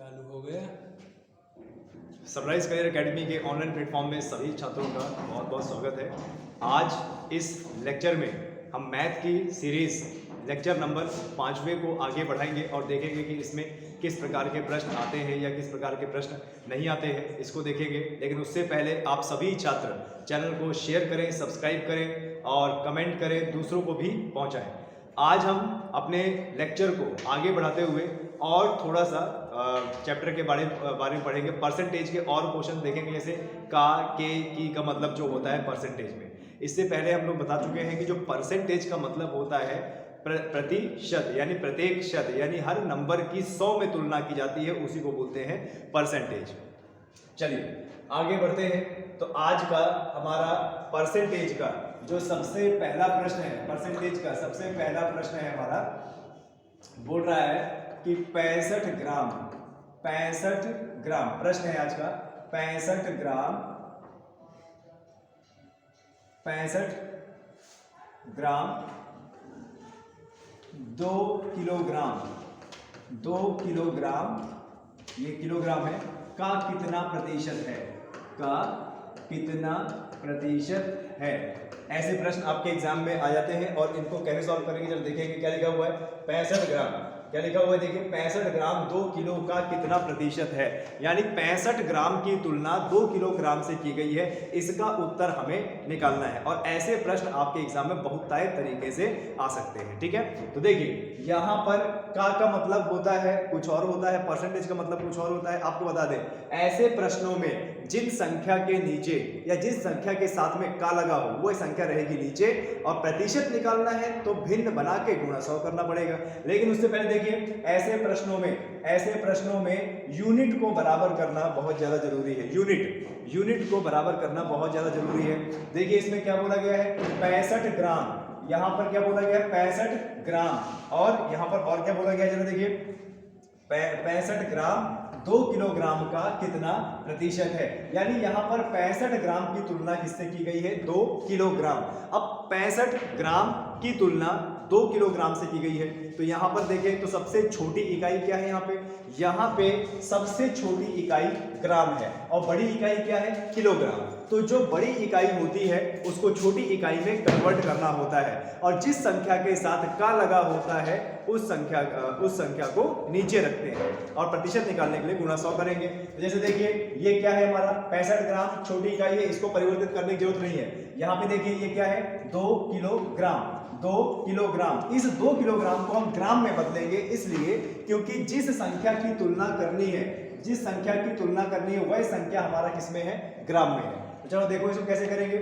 चालू हो गया। सनराइज करियर एकेडमी के ऑनलाइन प्लेटफॉर्म में सभी छात्रों का बहुत बहुत स्वागत है। आज इस लेक्चर में हम मैथ की सीरीज लेक्चर नंबर 5वें को आगे बढ़ाएंगे और देखेंगे कि इसमें किस प्रकार के प्रश्न आते हैं या किस प्रकार के प्रश्न नहीं आते हैं, इसको देखेंगे। लेकिन उससे पहले आप सभी छात्र चैनल को शेयर करें, सब्सक्राइब करें और कमेंट करें, दूसरों को भी पहुंचाएं। आज हम अपने लेक्चर को आगे बढ़ाते हुए और थोड़ा सा चैप्टर के बारे में पढ़ेंगे। परसेंटेज के और क्वेश्चन देखेंगे, जैसे का, के, की का मतलब जो होता है परसेंटेज में। इससे पहले हम लोग बता चुके हैं कि जो परसेंटेज का मतलब होता है प्रतिशत, यानी प्रत्येक शत, यानी हर नंबर की 100 में तुलना की जाती है, उसी को बोलते हैं परसेंटेज। चलिए आगे बढ़ते हैं। तो आज का हमारा परसेंटेज का जो सबसे पहला प्रश्न है, परसेंटेज का सबसे पहला प्रश्न है हमारा, बोल रहा है कि 65 ग्राम, 65 ग्राम प्रश्न है आज का। 65 ग्राम, 65 ग्राम 2 किलोग्राम, 2 किलोग्राम, ये किलोग्राम है, का कितना प्रतिशत है, का कितना प्रतिशत है। ऐसे प्रश्न आपके एग्जाम में आ जाते हैं और इनको कैसे सॉल्व करेंगे जब देखेंगे। क्या लिखा हुआ है? 65 ग्राम, क्या लिखा हुआ है देखिए, 65 ग्राम 2 किलो का कितना प्रतिशत है, यानी 65 ग्राम की तुलना 2 किलोग्राम से की गई है, इसका उत्तर हमें निकालना है। और ऐसे प्रश्न आपके एग्जाम में बहुत तरीके से आ सकते हैं, ठीक है। तो देखिए यहाँ पर का मतलब होता है कुछ और होता है, परसेंटेज का मतलब कुछ और होता है। आपको बता दें, ऐसे प्रश्नों में जिन संख्या के नीचे या जिस संख्या के साथ में का लगा हो वो संख्या रहेगी नीचे, और प्रतिशत निकालना है तो भिन्न बना के गुणा 100 करना पड़ेगा। लेकिन उससे पहले देखिए, ऐसे प्रश्नों में यूनिट को बराबर करना बहुत ज्यादा जरूरी है। यूनिट को बराबर करना बहुत ज्यादा जरूरी है। देखिए इसमें क्या बोला गया है, 65 ग्राम, यहां पर क्या बोला गया है, 65 ग्राम, और यहां पर और क्या बोला गया है, जरा देखिए, 65 ग्राम 2 किलोग्राम का कितना प्रतिशत है, यानी यहां पर 65 ग्राम की तुलना किससे की गई है, 2 किलोग्राम। अब 65 ग्राम की तुलना 2 किलोग्राम से की गई है, तो यहां पर देखें तो सबसे छोटी इकाई क्या है, यहां पे सबसे छोटी इकाई ग्राम है और बड़ी इकाई क्या है, किलोग्राम। तो जो बड़ी इकाई होती है उसको छोटी इकाई में कन्वर्ट करना होता है, और जिस संख्या के साथ का लगा होता है उस संख्या को नीचे रखते हैं और प्रतिशत निकालने के लिए गुणा 100 करेंगे। तो जैसे देखिए ये क्या है हमारा, 65 ग्राम छोटी इकाई है, इसको परिवर्तित करने की जरूरत नहीं है। यहाँ पे देखिए ये क्या है, 2 किलोग्राम, 2 किलोग्राम। इस 2 किलोग्राम को हम ग्राम में बदलेंगे, इसलिए क्योंकि जिस संख्या की तुलना करनी है वह संख्या हमारा किसमें है, ग्राम में है। तो चलो देखो इसको कैसे करेंगे।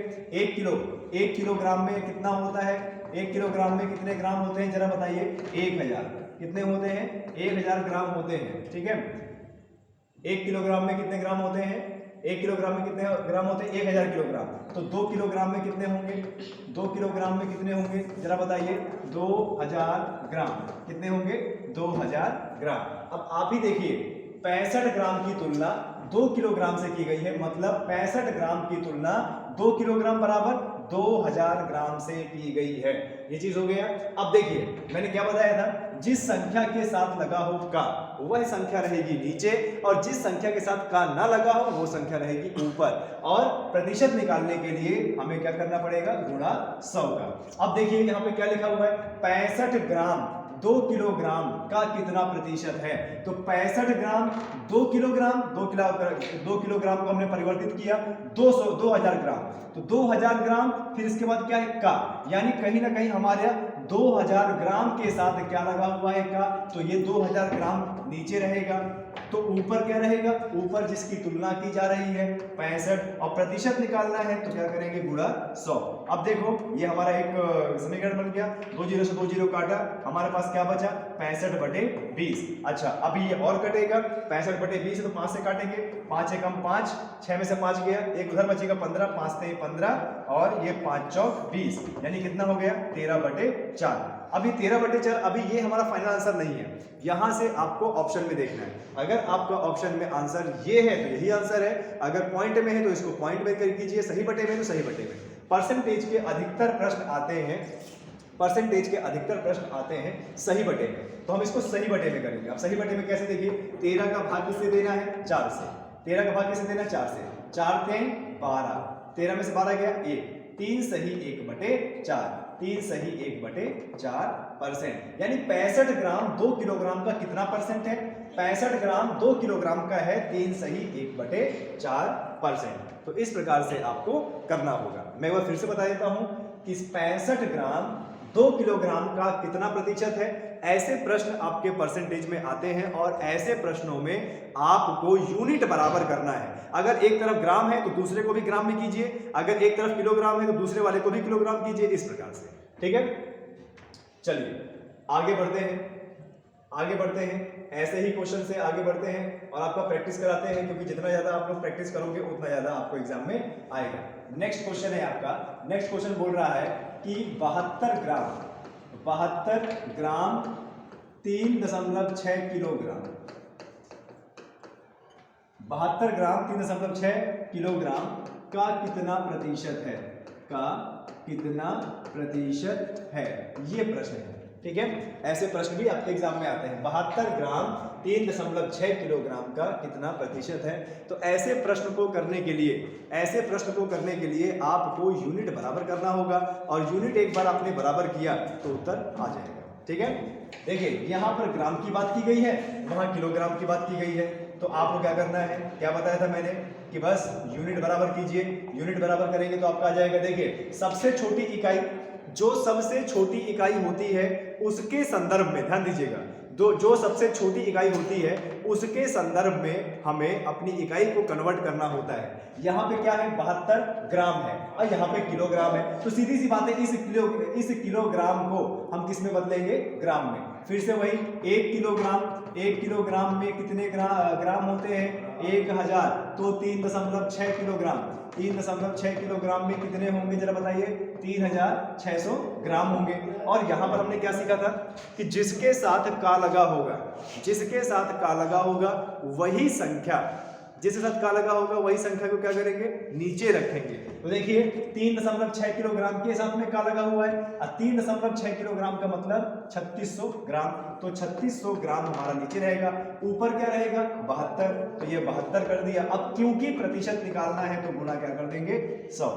1 किलोग्राम में कितना होता है, 1 किलोग्राम में कितने ग्राम होते हैं, जरा बताइए। 1000 कितने होते हैं, 1000 ग्राम होते हैं, ठीक है। 1 किलोग्राम में कितने ग्राम होते हैं, 1 किलोग्राम में कितने ग्राम होते हैं, 1000 किलोग्राम। तो 2 किलोग्राम में कितने होंगे, 2 किलोग्राम में कितने होंगे, जरा बताइए। 2000 ग्राम, कितने होंगे, 2000 ग्राम। अब आप ही देखिए, 65 ग्राम की तुलना 2 किलोग्राम से की गई है, मतलब 65 ग्राम की तुलना 2 किलोग्राम बराबर 2000 ग्राम से की गई है। ये चीज हो गया। अब देखिए मैंने क्या बताया था, जिस संख्या के साथ लगा हो का वह संख्या रहेगी नीचे, और जिस संख्या के साथ का ना लगा हो वो संख्या रहेगी ऊपर। और प्रतिशत निकालने के लिए हमें क्या करना पड़ेगा, गुणा 100 का। अब देखिए यहाँ पे क्या लिखा हुआ है, 65 ग्राम 2 किलोग्राम का कितना प्रतिशत है। तो 65 ग्राम 2 किलोग्राम, 2 किलोग्राम को हमने परिवर्तित किया 2000 ग्राम, तो 2000 ग्राम, फिर इसके बाद क्या है, का, यानी कहीं ना कहीं हमारे 2000 ग्राम के साथ क्या लगा हुआ है, का, तो ये 2000 ग्राम नीचे रहेगा। तो ऊपर क्या रहेगा, ऊपर जिसकी तुलना की जा रही है 65, और प्रतिशत निकालना है तो क्या करेंगे, गुणा 100। अब देखो ये हमारा एक समीकरण बन गया, 2 0 से 2 0 काटा, हमारे पास क्या बचा, 65/20। अच्छा अभी ये और कटेगा, 65/20 तो 5 से काटेंगे, 5 एकम 5, 6 में से 5 गया, एक उधर बचेगा 15, 5 से 15, और ये 5 चौक 20, यानी कितना हो गया, 13/4। अभी 13/4, अभी ये हमारा फाइनल आंसर नहीं है, यहां से आपको ऑप्शन में देखना है। अगर आपका ऑप्शन में आंसर ये है तो यही आंसर है, अगर पॉइंट में है तो इसको पॉइंट में कर कीजिए, सही बटे में तो सही बटे में। परसेंटेज के अधिकतर प्रश्न आते हैं परसेंटेज के अधिकतर प्रश्न आते हैं सही बटे में, तो हम इसको सही बटे में करेंगे। अब सही बटे में कैसे देखिए, 13 का भाग किससे देना है, 4 से। 13 का भाग किससे देना है, 4 से। 4 3 12, 13 में से 12 गया 1, 3 सही 1/4, 3 सही 1/4%, यानी 65 ग्राम 2 किलोग्राम का कितना परसेंट है, 65 ग्राम 2 किलोग्राम का है 3 सही 1/4%। तो इस प्रकार से आपको करना होगा। मैं एक बार फिर से बता देता हूं कि 65 ग्राम 2 किलोग्राम का कितना प्रतिशत है। ऐसे प्रश्न आपके परसेंटेज में आते हैं और ऐसे प्रश्नों में आपको यूनिट बराबर करना है। अगर एक तरफ ग्राम है तो दूसरे को भी ग्राम में कीजिए, अगर एक तरफ किलोग्राम है तो दूसरे वाले को भी किलोग्राम कीजिए, इस प्रकार से। ठीक है, चलिए आगे बढ़ते हैं, आगे बढ़ते हैं, ऐसे ही क्वेश्चन से आगे बढ़ते हैं और आपका प्रैक्टिस कराते हैं, क्योंकि जितना ज्यादा आप लोग प्रैक्टिस करोगे उतना ज्यादा आपको एग्जाम में आएगा। नेक्स्ट क्वेश्चन है आपका, नेक्स्ट क्वेश्चन बोल रहा है कि 72 ग्राम 3.6 किलोग्राम, 72 ग्राम 3.6 किलोग्राम का कितना प्रतिशत है, का कितना प्रतिशत है, ये प्रश्न है। ठीक है, ऐसे प्रश्न भी आपके एग्जाम में आते हैं। 72 ग्राम 3.6 किलोग्राम का कितना प्रतिशत है। तो ऐसे प्रश्न को करने के लिए, ऐसे प्रश्न को करने के लिए आपको यूनिट बराबर करना होगा, और यूनिट एक बार आपने बराबर किया तो उत्तर आ जाएगा। ठीक है, देखिए यहाँ पर ग्राम की बात की गई है, वहां किलोग्राम की बात की गई है, तो आपको क्या करना है, क्या बताया था मैंने कि बस यूनिट बराबर कीजिए। यूनिट बराबर करेंगे तो आपका आ जाएगा, देखिए सबसे छोटी इकाई, जो सबसे छोटी इकाई होती है उसके संदर्भ में, ध्यान दीजिएगा, जो सबसे छोटी इकाई होती है उसके संदर्भ में हमें अपनी इकाई को कन्वर्ट करना होता है। यहाँ पे क्या है, 72 ग्राम है और यहाँ पे किलोग्राम है, तो सीधी सी बात है इस किलोग्राम को हम किस में बदलेंगे, ग्राम में। फिर से वही 1 किलोग्राम में कितने ग्राम होते हैं, 1000, तो 3.6 किलोग्राम, 3.6 किलोग्राम में कितने होंगे जरा बताइए, 3600 ग्राम होंगे। और यहाँ पर हमने क्या सीखा था कि जिसके साथ का लगा होगा, जिसके साथ का लगा होगा वही संख्या, जिसके साथ का लगा होगा वही संख्या को क्या करेंगे, नीचे रखेंगे। तो देखिए 3.6 किलोग्राम के साथ में का लगा हुआ है, और 3.6 किलोग्राम का मतलब 3600 ग्राम, तो 3600 ग्राम हमारा नीचे रहेगा, ऊपर क्या रहेगा 72, तो ये 72 कर दिया। अब क्योंकि प्रतिशत निकालना है तो गुणा क्या कर देंगे, 100,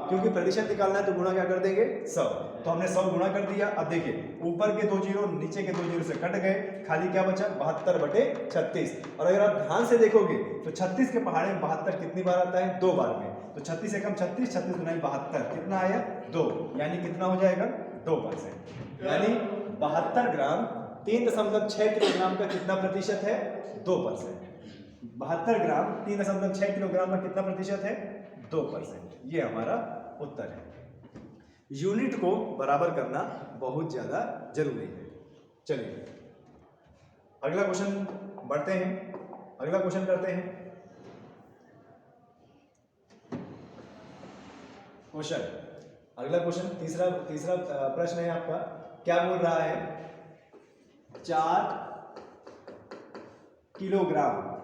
क्योंकि प्रतिशत निकालना है तो गुणा क्या कर देंगे, 100, तो हमने 100 गुणा कर दिया। अब देखिए ऊपर के 2 जीरो नीचे के 2 जीरो से कट गए, खाली क्या बचा, 72/36। और अगर आप ध्यान से देखोगे तो 36 के पहाड़े में 72 कितनी बार आता है, 2 बार में, तो 36 एकम 36, 36 गुना 72, कितना आया 2, यानी कितना हो जाएगा 2%, यानी 72 ग्राम 3.6 किलोग्राम का कितना प्रतिशत है, 2%। 72 ग्राम 3.6 किलोग्राम का कितना प्रतिशत है, 2%। ये हमारा उत्तर है। यूनिट को बराबर करना बहुत ज्यादा जरूरी है। चलिए अगला क्वेश्चन बढ़ते हैं, अगला क्वेश्चन करते हैं। क्वेश्चन, अगला क्वेश्चन तीसरा प्रश्न है आपका, क्या बोल रहा है, 4 किलोग्राम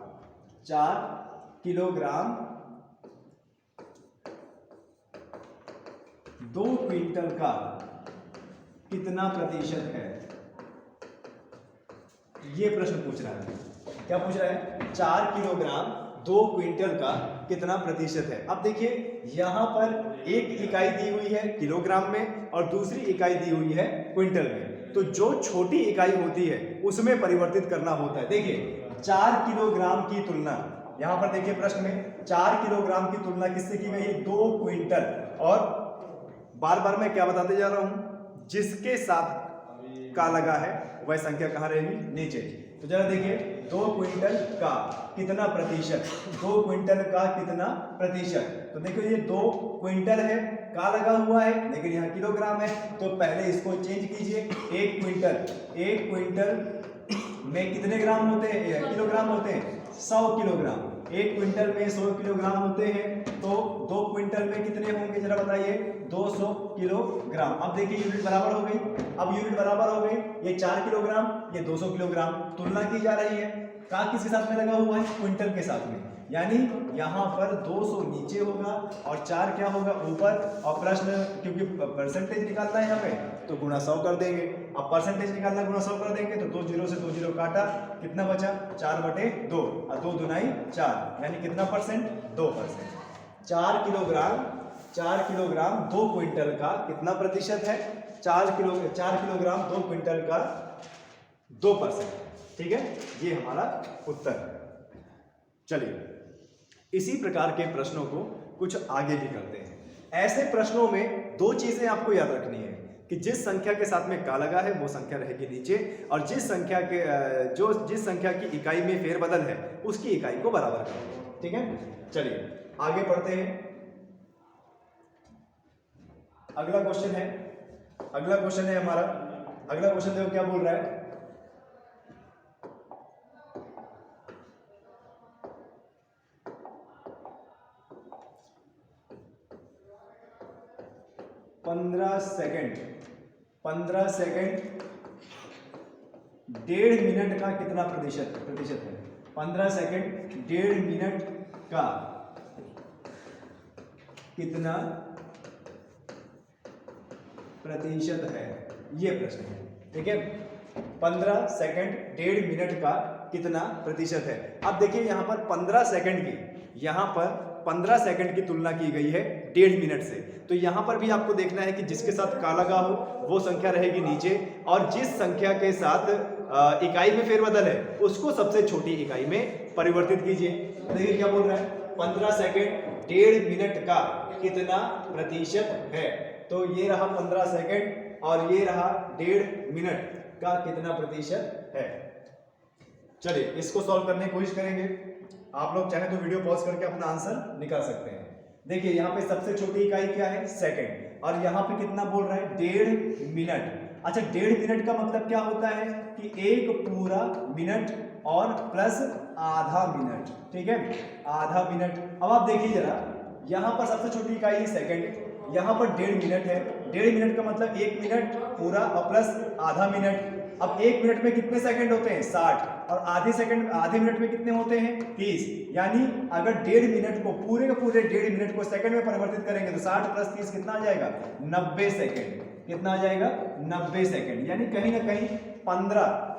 2 क्विंटल का कितना प्रतिशत है, ये प्रश्न पूछ रहा है। क्या पूछ रहा है, 4 किलोग्राम 2 क्विंटल का कितना प्रतिशत है। अब देखिए यहां पर एक इकाई दी हुई है किलोग्राम में और दूसरी इकाई दी हुई है क्विंटल में, तो जो छोटी इकाई होती है उसमें परिवर्तित करना होता है। देखिए 4 किलोग्राम की तुलना, यहां पर देखिए प्रश्न में 4 किलोग्राम की तुलना किससे की गई है, 2 क्विंटल, और बार बार मैं क्या बताते जा रहा हूं, जिसके साथ का लगा है वह संख्या कहां रहेगी, नीचे। तो जरा देखिए 2 क्विंटल का कितना प्रतिशत, 2 क्विंटल का कितना प्रतिशत, तो देखो ये 2 क्विंटल है, का लगा हुआ है लेकिन यहाँ किलोग्राम है, तो पहले इसको चेंज कीजिए। 1 क्विंटल में कितने ग्राम होते हैं, किलोग्राम होते हैं, 100 किलोग्राम, 1 क्विंटल में 100 किलोग्राम होते हैं, तो 2 क्विंटल में कितने होंगे जरा बताइए? 200 किलोग्राम। अब देखिए यूनिट बराबर हो गई, अब यूनिट बराबर हो गई, ये 4 किलोग्राम, ये 200 किलोग्राम, तुलना की जा रही है। का किसके साथ में लगा हुआ है? क्विंटल के साथ में, यानी यहाँ पर 200 नीचे होगा और 4 क्या होगा? ऊपर। और प्रश्न क्योंकि परसेंटेज निकालना है यहाँ पे, तो गुणा 100 कर देंगे। अब परसेंटेज निकालना, गुणा 100 कर देंगे, तो 2 जीरो से 2 जीरो काटा, कितना बचा? 4/2 और 2 दूनाई 4, यानी कितना परसेंट? 2%। 4 किलोग्राम 2 क्विंटल का कितना प्रतिशत है? 4 किलोग्राम 2 क्विंटल का 2%। ठीक है, ये हमारा उत्तर है। चलिए इसी प्रकार के प्रश्नों को कुछ आगे भी करते हैं। ऐसे प्रश्नों में 2 चीजें आपको याद रखनी है कि जिस संख्या के साथ में का लगा है वो संख्या रहेगी नीचे, और जिस संख्या की इकाई में फेरबदल है उसकी इकाई को बराबर करो। ठीक है, चलिए आगे बढ़ते हैं। अगला क्वेश्चन है हमारा। अगला क्वेश्चन देखो क्या बोल रहा है। पंद्रह सेकेंड 1.5 मिनट का कितना प्रतिशत है? 15 सेकेंड 1.5 मिनट का कितना प्रतिशत है? ये प्रश्न है। ठीक है, 15 सेकेंड 1.5 मिनट का कितना प्रतिशत है? अब देखिए यहाँ पर 15 सेकंड की तुलना की गई है 1.5 मिनट से, तो यहाँ पर भी आपको देखना है कि जिसके साथ का लगा हो वो संख्या रहेगी नीचे, और जिस संख्या के साथ इकाई में फेरबदल है उसको सबसे छोटी इकाई में परिवर्तित कीजिए। देखिए क्या बोल रहा है, 15 सेकंड 1.5 मिनट का कितना प्रतिशत है? तो ये रहा 15 सेकंड और ये रहा 1.5 मिनट का कितना प्रतिशत है। चलिए इसको सॉल्व करने की कोशिश करेंगे। आप लोग चाहे तो वीडियो पॉज करके अपना आंसर निकाल सकते हैं। देखिए यहाँ पे सबसे छोटी इकाई क्या है? सेकंड, और यहाँ पे कितना बोल रहा है? 1.5 मिनट। अच्छा 1.5 मिनट का मतलब क्या होता है कि 1 पूरा मिनट और प्लस आधा मिनट। ठीक है, आधा मिनट। अब आप देखिए जरा, यहाँ पर सबसे छोटी इकाई है सेकंड, यहाँ पर 1.5 मिनट है। 1.5 मिनट का मतलब 1 मिनट पूरा और प्लस आधा मिनट। अब 1 मिनट में कितने सेकंड होते हैं? 60, और आधे मिनट में कितने होते हैं? 30। यानी अगर 1.5 मिनट को पूरे के पूरे 1.5 मिनट को सेकंड में परिवर्तित करेंगे तो 60 प्लस 30 कितना आ जाएगा? 90 सेकंड। कितना आ जाएगा? 90 सेकंड। यानी कहीं ना कहीं 15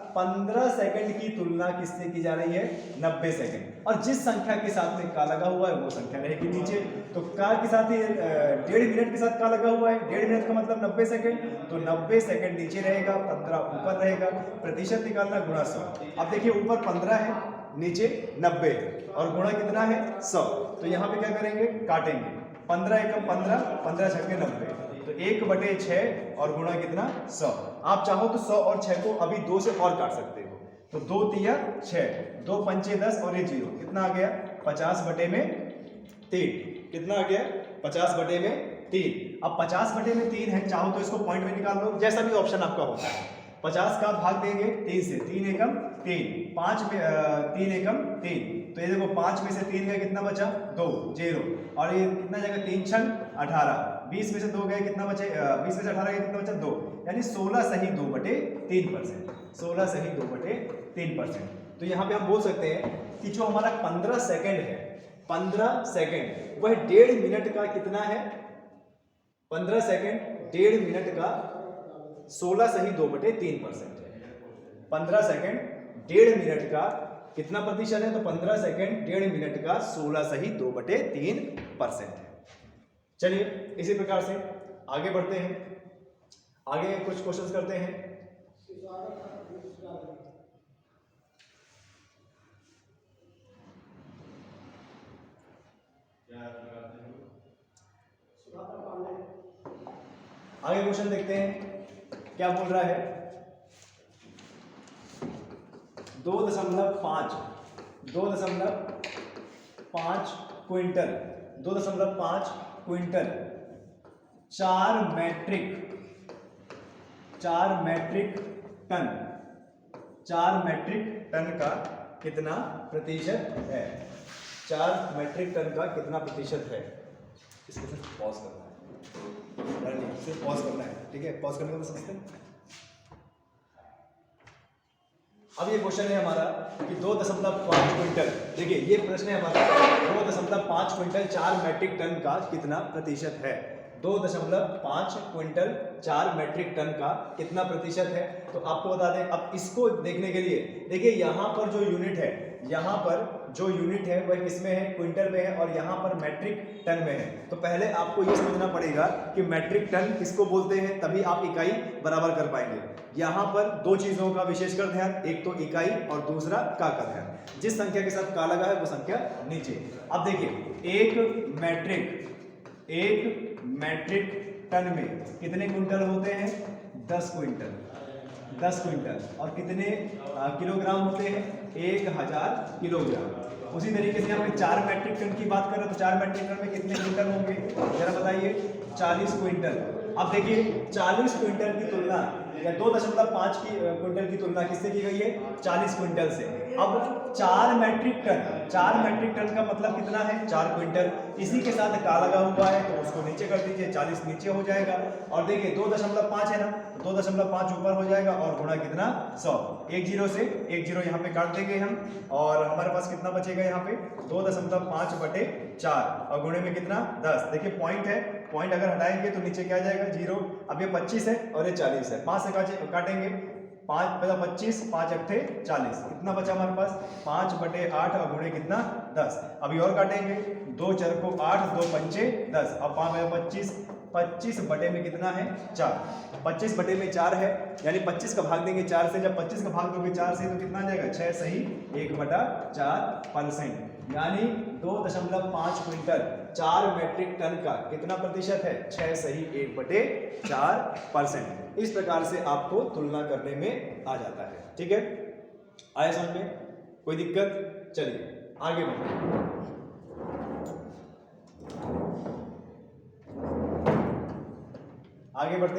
सेकंड की तुलना किससे की जा रही है? 90 सेकंड। और जिस संख्या के साथ में का लगा हुआ है वो संख्या रहेगी नीचे, तो का के साथ 1.5 मिनट के साथ का लगा हुआ है, 1.5 मिनट का मतलब 90 सेकंड, तो 90 सेकंड नीचे रहेगा, 15 ऊपर रहेगा। प्रतिशत निकालना, गुणा 100। अब देखिए ऊपर 15 है, नीचे 90 और गुणा कितना है? 100। तो यहाँ पे क्या करेंगे? काटेंगे। 15 एकम 15, 15 छक्के 90, तो 1/6 और गुणा कितना? 100। आप चाहो तो 100 और 6 को अभी 2 से और काट सकते हो, तो 2 तिया 6, 2 पंचे 10 और ये 0, कितना आ गया? 50/3। कितना आ गया? 50/3। अब 50/3 है, चाहो तो इसको पॉइंट में निकाल लो, जैसा भी ऑप्शन आपका होता है। 50 का भाग देंगे 3 से, 3 एकम 3, 5 में 3 एकम 3, तो ये देखो 5 में से 3 गए, कितना बचा? 2, 0, और ये कितना जाएगा? 3 छंग 18, 20 में से 2 गए, कितना बचे? 20 में से 18 गए, कितना बचा? 2, यानी 16 सही 2/3%। 16 सही 2/3%। तो यहाँ पे हम बोल सकते हैं कि जो हमारा 15 सेकंड है, 15 सेकंड वह 1.5 मिनट का कितना है? 15 सेकंड 1.5 मिनट का 16 सही 2/3% है। 15 सेकंड 1.5 मिनट का कितना प्रतिशत है? तो 15 सेकंड 1.5 मिनट का 16 सही 2/3% है। चलिए इसी प्रकार से आगे बढ़ते हैं, आगे कुछ क्वेश्चंस करते हैं। आगे क्वेश्चन देखते हैं क्या बोल रहा है। 2.5 क्विंटल 2.5 क्विंटल 4 मैट्रिक टन का कितना प्रतिशत है? 4 मेट्रिक टन का कितना प्रतिशत है। इसको सिर्फ पॉज करना है, नहीं सिर्फ पॉज करना है, ठीक है। पॉज करने का मतलब समझते हैं। अब ये क्वेश्चन है हमारा कि 2.5 क्विंटल, देखिए ये प्रश्न है हमारा 2.5 क्विंटल 4 मैट्रिक टन का कितना प्रतिशत है। 2.5 क्विंटल 4 मैट्रिक टन का कितना प्रतिशत है। तो आपको बता दें, अब इसको देखने के लिए देखिए यहाँ पर जो यूनिट है, यहाँ पर जो यूनिट है वह किसमें है, क्विंटल में है, और यहाँ पर मैट्रिक टन में है। तो पहले आपको ये समझना पड़ेगा कि मैट्रिक टन किसको बोलते हैं, तभी आप इकाई बराबर कर पाएंगे। यहाँ पर दो चीजों का विशेषकर ध्यान, एक तो इकाई और दूसरा का ध्यान। जिस संख्या के साथ का लगा है वो संख्या नीचे। अब देखिए एक मैट्रिक टन में कितने क्विंटल होते हैं, 10 क्विंटल, और कितने किलोग्राम होते हैं, 1000 किलोग्राम। उसी तरीके से यहाँ पे 4 मैट्रिक टन की बात करें तो 4 मैट्रिक टन में कितने क्विंटल होंगे, जरा बताइए, 40 क्विंटल। अब देखिए 40 क्विंटल की तुलना या 2.5 की क्विंटल की तुलना किससे की गई है, 40 क्विंटल से। अब 4 मैट्रिक टन का मतलब कितना है, 4 क्विंटल। इसी के साथ का लगा हुआ है तो उसको नीचे कर दीजिए, 40 नीचे हो जाएगा। और देखिए 2.5 है ना, 2.5 ऊपर हो जाएगा और गुणा कितना, 100। एक जीरो से एक जीरो यहाँ पे काट देंगे हम, और हमारे पास कितना बचेगा यहाँ पे, 2.5/4 और गुणे में कितना, 10। देखिए पॉइंट है, पॉइंट अगर हटाएंगे तो नीचे क्या जाएगा, 0। अब ये 25 है और ये 40 है, 5 से काटेंगे, 5 × 25, 5 × 8 40। कितना बचा हमारे पास, 5/8 और गुणे कितना, 10। अभी और काटेंगे, 2 × 4 = 8, 2 × 5 = 10। अब 5 × 25, 25 बटे में कितना है, 4। 25 बटे में 4 है, यानी 25 का भाग देंगे 4 से। जब 25 का भाग दोगे 4 से तो कितना आ जाएगा, 6 सही 1/4%, यानी 2.5 क्विंटल 4 मैट्रिक टन का कितना प्रतिशत है, 6 सही 1/4%। इस प्रकार से आपको तुलना करने में आ जाता है, ठीक है। आया समझ में, कोई दिक्कत, चलिए आगे बढ़ते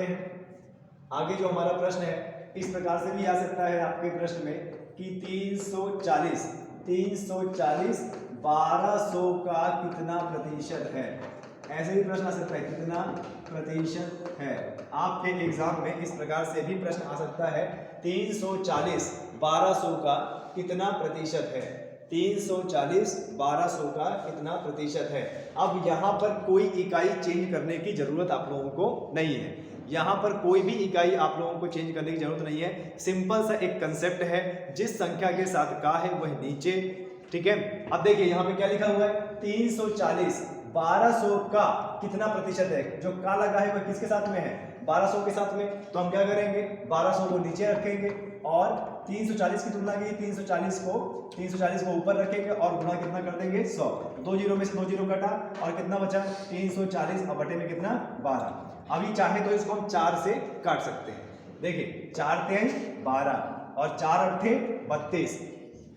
हैं। आगे जो हमारा प्रश्न है इस प्रकार से भी आ सकता है आपके प्रश्न में कि 340 1200 का कितना प्रतिशत है। ऐसे भी प्रश्न आ सकता है, कितना प्रतिशत है। आपके एग्जाम में इस प्रकार से भी प्रश्न आ सकता है, 340 1200 का कितना प्रतिशत है। 340 1200 का कितना प्रतिशत है। अब यहाँ पर कोई इकाई चेंज करने की जरूरत आप लोगों को नहीं है, यहाँ पर कोई भी इकाई आप लोगों को चेंज करने की जरूरत नहीं है। सिंपल सा एक कंसेप्ट है, जिस संख्या के साथ का है वह नीचे, ठीक है। अब देखिए यहाँ पे क्या लिखा हुआ है, 340 1200 का कितना प्रतिशत है। जो का लगा है वह किसके साथ में है, 1200 के साथ में। तो हम क्या करेंगे, 1200 को नीचे रखेंगे और 340 की तुलना की 340 को ऊपर रखेंगे और गुणा कितना कर देंगे, 100। 2 जीरो में से 2 जीरो कटा और कितना बचा, 340 और बटे में कितना, 12। अभी चाहे तो इसको हम 4 से काट सकते हैं। देखिए 4 × 12 और 4 × 8 = 32।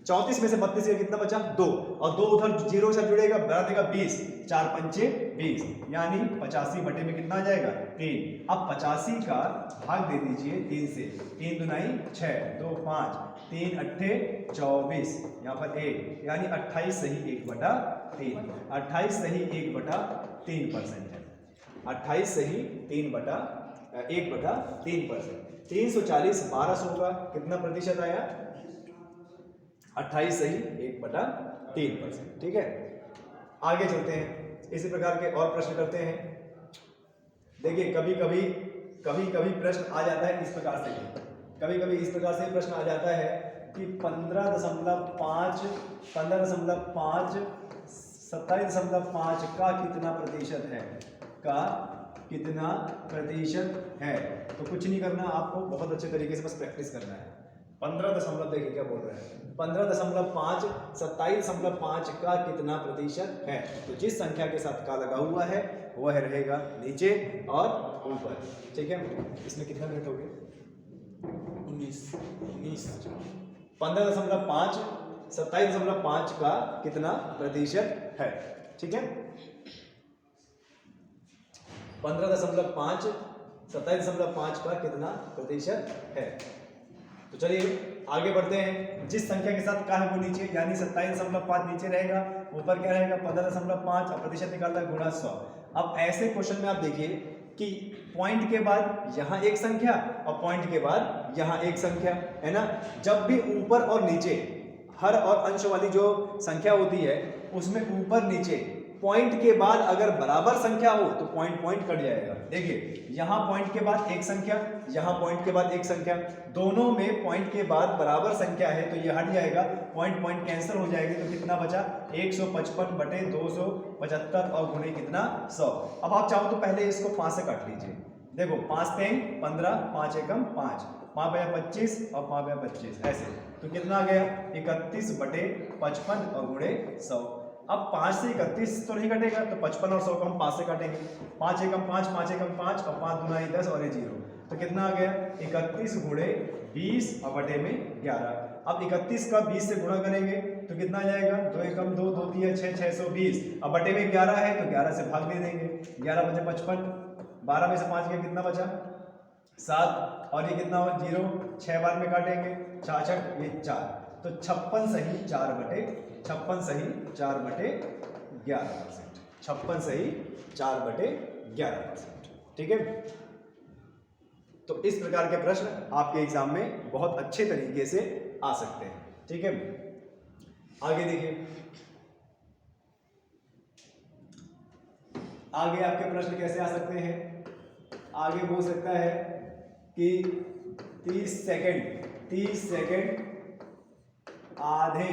34 में से 32 का कितना बचा, 2, और 2 उधर जीरो से जुड़ेगा, बना देगा 20। 4 × 5 = 20, यानी 85 बटे में कितना आ जाएगा, 3। अब 85 का भाग दे दीजिए 3 से, 3 दूनी 6, 2 5, 3 × 8 = 24, यहाँ पर 1, यानी 28 सही 1/3। 28 सही 1/3% है। 28 सही 1/3%। 340 1200 का कितना प्रतिशत आया, 28 सही 1/3%, ठीक है। आगे चलते हैं, इसी प्रकार के और प्रश्न करते हैं। देखिए कभी कभी प्रश्न आ जाता है इस प्रकार से, कभी इस प्रकार से प्रश्न आ जाता है कि 15.5 27.5 का कितना प्रतिशत है, का कितना प्रतिशत है। तो कुछ नहीं करना आपको, बहुत अच्छे तरीके से बस प्रैक्टिस करना है। 15 देखिए क्या बोल रहे हैं, 15.5 27.5 का कितना प्रतिशत है। तो जिस संख्या के साथ का लगा हुआ है वह रहेगा नीचे और ऊपर, ठीक है। इसमें कितना मिनट हो गए, 19। 15.5 27.5 का कितना प्रतिशत है, ठीक है। 15.5 27.5 का कितना प्रतिशत है। तो चलिए आगे बढ़ते हैं। जिस संख्या के साथ का है वो नीचे, यानी 27.5 नीचे रहेगा, ऊपर क्या रहेगा 15.5 और प्रतिशत निकालना गुणा 100। अब ऐसे क्वेश्चन में आप देखिए कि पॉइंट के बाद यहाँ एक संख्या और पॉइंट के बाद यहाँ एक संख्या, है ना। जब भी ऊपर और नीचे हर और अंश वाली जो संख्या होती है उसमें ऊपर नीचे पॉइंट के बाद अगर बराबर संख्या हो तो पॉइंट पॉइंट कट जाएगा। देखिए यहाँ पॉइंट के बाद एक संख्या, यहाँ पॉइंट के बाद एक संख्या, दोनों में पॉइंट के बाद बराबर संख्या है तो ये हट जाएगा, पॉइंट पॉइंट कैंसिल हो जाएगी। तो कितना बचा 155 बटे 275 और गुणे कितना 100। अब आप चाहो तो पहले इसको 5 से काट लीजिए। देखो 5 3 15, 5 एकम 5, 5 बया 25 और 5 बया 25, ऐसे तो कितना आ गया 31 बटे 55 और गुणे 100। अब 5 से 31 तो नहीं कटेगा तो 55 और 100 को हम 5 से काटेंगे। 5 एकम 5, 5 एकम 5 और 5 दूना 10 और ये 0, तो कितना आ गया 31 गुणे 20 और बटे में 11। अब 31 का 20 से गुणा करेंगे तो कितना आ जाएगा 2 एकम 2, 2 3 6, 620 और बटे में 11 है तो 11 से भाग दे देंगे। 11 बचे 55, 12 में से 5 गया कितना बचा 7 और ये कितना हो 0, 6 बार में काटेंगे 4 6 ये 4, तो 56 सही 4 बटे 56 सही 4 बटे 11%, 56 सही 4 बटे 11%। ठीक है, तो इस प्रकार के प्रश्न आपके एग्जाम में बहुत अच्छे तरीके से आ सकते हैं। ठीक है, आगे देखिए, आगे आपके प्रश्न कैसे आ सकते हैं। आगे हो सकता है कि 30 सेकंड आधे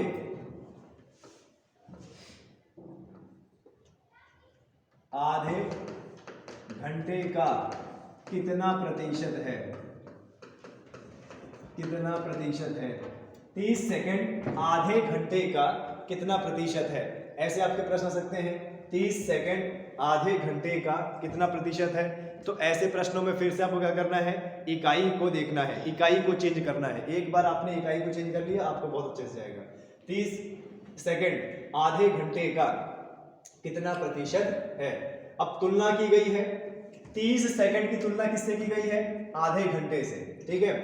घंटे का कितना प्रतिशत है, कितना प्रतिशत है। 30 सेकंड आधे घंटे का कितना प्रतिशत है, ऐसे आपके प्रश्न आ सकते हैं। 30 सेकंड आधे घंटे का कितना प्रतिशत है, तो ऐसे प्रश्नों में फिर से आपको क्या करना है, इकाई को देखना है, इकाई को चेंज करना है। एक बार आपने इकाई को चेंज कर लिया आपको बहुत अच्छे से आएगा। 30 सेकंड आधे घंटे का कितना प्रतिशत है। अब तुलना की गई है, 30 सेकंड की तुलना किससे की गई है, आधे घंटे से। ठीक है,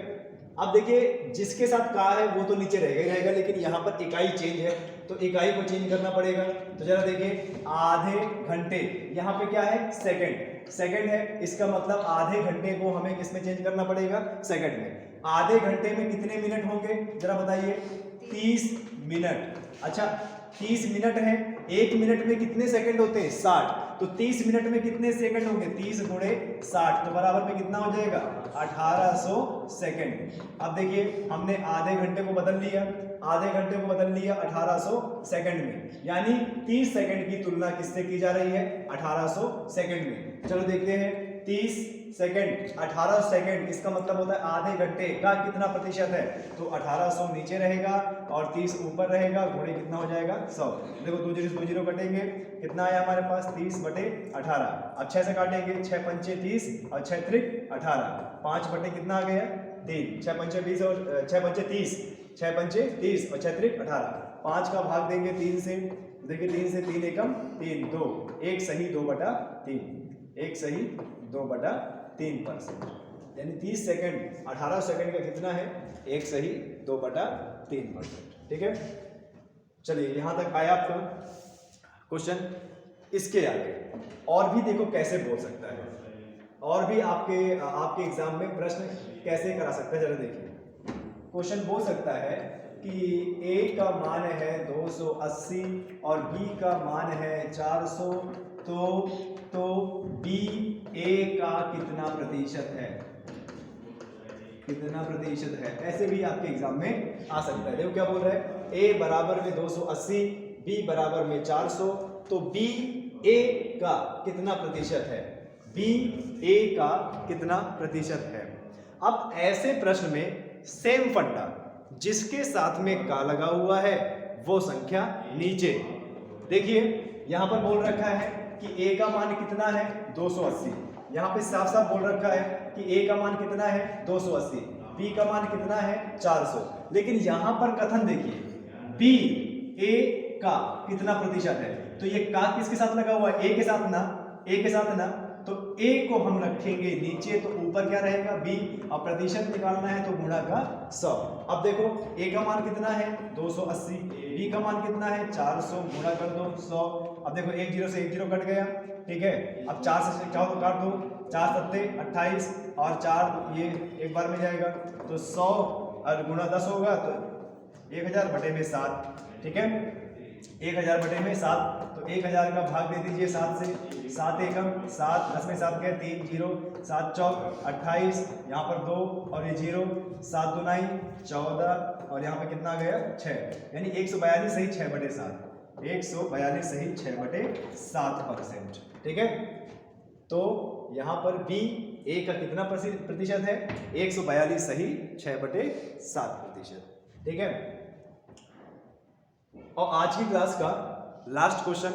अब देखिए जिसके साथ कहा है वो तो नीचे रहेगा ही रहेगा, लेकिन यहाँ पर इकाई चेंज है तो इकाई को चेंज करना पड़ेगा। तो जरा देखिए आधे घंटे, यहाँ पे क्या है सेकंड है, इसका मतलब आधे घंटे को हमें किस में चेंज करना पड़ेगा, सेकंड में। आधे घंटे में कितने मिनट होंगे जरा बताइए, 30 मिनट। अच्छा 30 मिनट है, 1 मिनट में कितने सेकंड होते हैं 60, तो 30 मिनट में कितने सेकंड होंगे 30 गुणे 60, तो बराबर में कितना हो जाएगा 1800 सेकंड। अब देखिए हमने आधे घंटे को बदल लिया, आधे घंटे को बदल लिया 1800 सेकंड में, यानी 30 सेकंड की तुलना किससे की जा रही है 1800 सेकंड में। चलो देखते हैं 30 सेकंड 18 सेकंड, इसका मतलब होता है आधे घंटे का कितना प्रतिशत है, तो 1800 नीचे रहेगा और 30 ऊपर रहेगा, गुणे कितना हो जाएगा 100। देखो 2 0 कटेंगे, कितना आया हमारे पास 30 बटे 18। अब 6 से काटेंगे, 6 पंचे 30 और 6 त्रिक 18, 5 बटे कितना आ गया 3, 6 पंचे 20 और 6 पंचे 30, 6 पंचे 30 और 6 त्रिक 18, 5 का भाग देंगे 3 से। देखिए 3 से 3 एकम 3, 2 1 सही 2 बटा 3, 1 सही 2 बटा 3%, यानी 30 सेकंड 18 सेकंड का कितना है 1 सही 2 बटा 3%। ठीक है, चलिए यहाँ तक आया आपका क्वेश्चन। इसके आगे और भी देखो कैसे बोल सकता है, और भी आपके एग्जाम में प्रश्न कैसे करा सकता है। जरा देखिए क्वेश्चन बोल सकता है कि A का मान है 280 और B का मान है 400, तो B A का कितना प्रतिशत है, कितना प्रतिशत है, ऐसे भी आपके एग्जाम में आ सकता है। देखो क्या बोल रहा है, A बराबर में 280, B बराबर में 400, तो B A का कितना प्रतिशत है, B A का कितना प्रतिशत है। अब ऐसे प्रश्न में सेम फंडा, जिसके साथ में का लगा हुआ है वो संख्या नीचे। देखिए यहां पर बोल रखा है कि A का मान कितना है 280, यहां पे साफ साफ बोल रखा है कि A का मान कितना है 280, B का मान कितना है 400, लेकिन यहां पर कथन देखिए B A का कितना प्रतिशत है, तो ये का किसके साथ लगा हुआ है, A के साथ ना, A के साथ ना, तो a को हम रखेंगे नीचे, तो ऊपर क्या रहेगा b, और प्रतिशत निकालना है तो गुणा का 100। अब देखो a का मान कितना है 280, b का मान कितना है 400, गुणा कर दो 100। अब देखो एक जीरो से एक जीरो कट गया, ठीक है। अब 4 से चाहो तो काट दो, 4 सत्ते 28 और 4 ये एक बार में जाएगा, तो 100 और गुणा 10 होगा तो 1000 बटे में 7, ठीक है। 1000 बटे में 7, तो 1000 का भाग दे दीजिए 7 से, 7 एकम 7, 10 में 7 गए 3 जीरो, 7 चौक 28, यहाँ पर 2 और ये जीरो, 7 दुनाई 14 और यहाँ पर कितना आ गया 6, यानी 142 सही 6 बटे 7, 142 सही 6 बटे 7%, ठीक है। तो यहाँ पर b a का कितना प्रतिशत है 142 सही 6 बटे 7%, ठीक है। और आज की क्लास का लास्ट क्वेश्चन,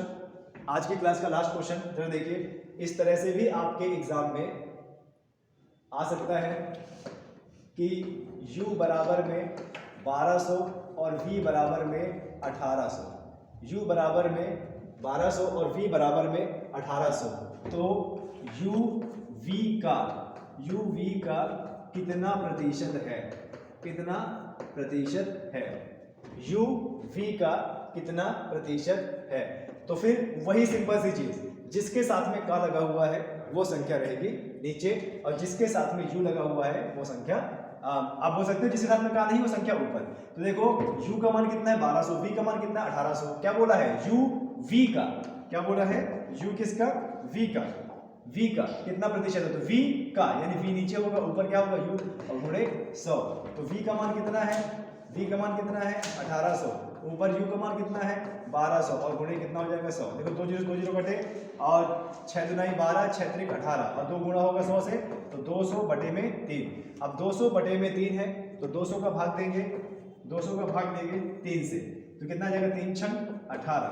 जरा देखिए, इस तरह से भी आपके एग्जाम में आ सकता है कि u बराबर में 1200 और v बराबर में 1800, u बराबर में 1200 और v बराबर में 1800, तो u v का कितना प्रतिशत है, u v का कितना प्रतिशत है। तो फिर वही सिंपल सी चीज, जिसके साथ में का लगा हुआ है वो संख्या रहेगी नीचे, और जिसके साथ में u लगा हुआ है वो संख्या आप बोल सकते हो जिसके साथ में का नहीं वो संख्या ऊपर। तो देखो u का मान कितना है 1200, v का मान कितना है 1800, क्या बोला है u v का, क्या बोला है u किसका v का कितना प्रतिशत है, तो v का यानी v नीचे होगा, ऊपर क्या होगा u और गुणे 100, तो v का मान कितना है 1800, ऊपर u का मान कितना है 1200 और गुणे कितना हो जाएगा 100। देखो 2 जीरो कटे और 6 दुनाई 12, 6 त्रिक 18 और 2 गुणा होगा 100 से, तो 200 बटे में 3। अब 200 बटे में 3 है तो 200 का भाग देंगे 3 से, तो कितना जाएगा 3 छंग 18,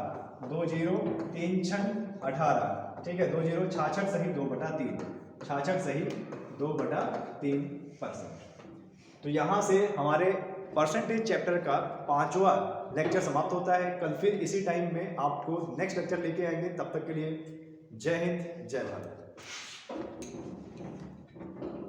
2 जीरो 3 छंग 18, ठीक है। 2 जीरो 66 सही 2/3, 66 सही 2/3%। तो यहाँ से हमारे परसेंटेज चैप्टर का 5वां लेक्चर समाप्त होता है। कल फिर इसी टाइम में आपको नेक्स्ट लेक्चर लेके आएंगे, तब तक के लिए जय हिंद जय भारत।